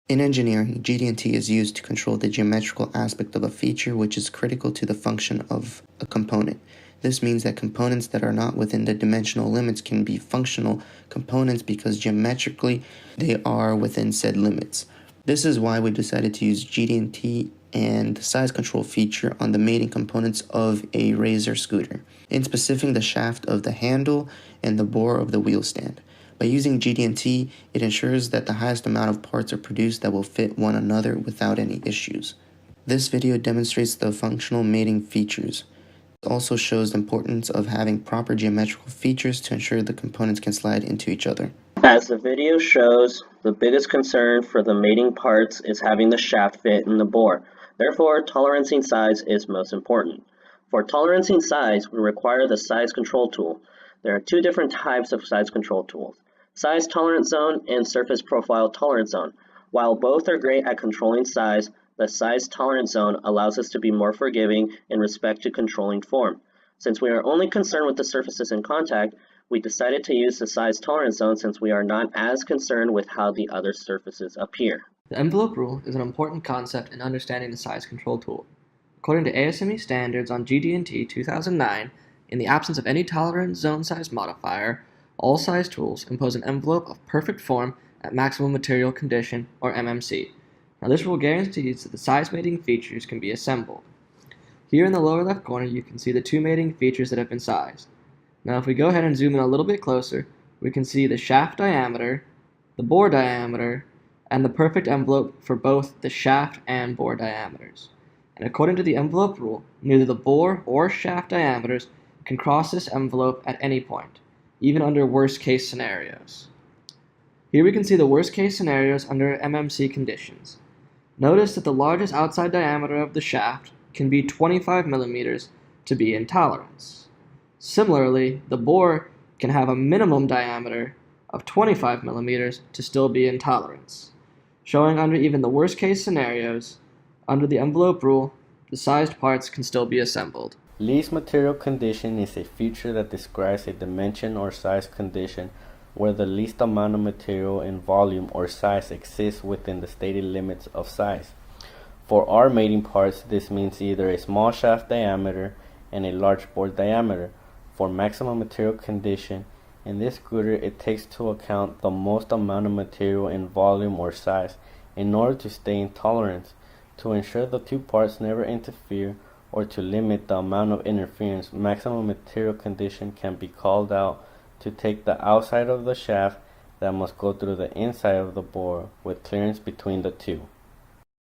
In engineering, GD&T is used to control the geometrical aspect of a feature, which is critical to the function of a component. This means that components that are not within the dimensional limits can be functional components because geometrically they are within said limits. This is why we decided to use GD&T and the size control feature on the mating components of a Razor scooter, in specific the shaft of the handle and the bore of the wheel stand. By using GD&T, it ensures that the highest amount of parts are produced that will fit one another without any issues. This video demonstrates the functional mating features. It also shows the importance of having proper geometrical features to ensure the components can slide into each other. As the video shows, the biggest concern for the mating parts is having the shaft fit in the bore. Therefore, tolerancing size is most important. For tolerancing size, we require the size control tool. There are two different types of size control tools: size tolerance zone and surface profile tolerance zone. While both are great at controlling size, the size tolerance zone allows us to be more forgiving in respect to controlling form. Since we are only concerned with the surfaces in contact, we decided to use the size tolerance zone since we are not as concerned with how the other surfaces appear. The envelope rule is an important concept in understanding the size control tool. According to ASME standards on GD&T 2009, in the absence of any tolerance zone size modifier, all size tools impose an envelope of perfect form at maximum material condition, or MMC. Now, this rule guarantees that the size mating features can be assembled. Here in the lower left corner, you can see the two mating features that have been sized. Now, if we go ahead and zoom in a little bit closer, we can see the shaft diameter, the bore diameter, and the perfect envelope for both the shaft and bore diameters. And according to the envelope rule, neither the bore or shaft diameters can cross this envelope at any point, even under worst-case scenarios. Here we can see the worst-case scenarios under MMC conditions. Notice that the largest outside diameter of the shaft can be 25 millimeters to be in tolerance. Similarly, the bore can have a minimum diameter of 25 millimeters to still be in tolerance, showing under even the worst-case scenarios, under the envelope rule, the sized parts can still be assembled. Least material condition is a feature that describes a dimension or size condition where the least amount of material in volume or size exists within the stated limits of size. For our mating parts, this means either a small shaft diameter and a large bore diameter. For maximum material condition, in this scooter it takes into account the most amount of material in volume or size in order to stay in tolerance. To ensure the two parts never interfere or to limit the amount of interference, maximum material condition can be called out to take the outside of the shaft that must go through the inside of the bore with clearance between the two.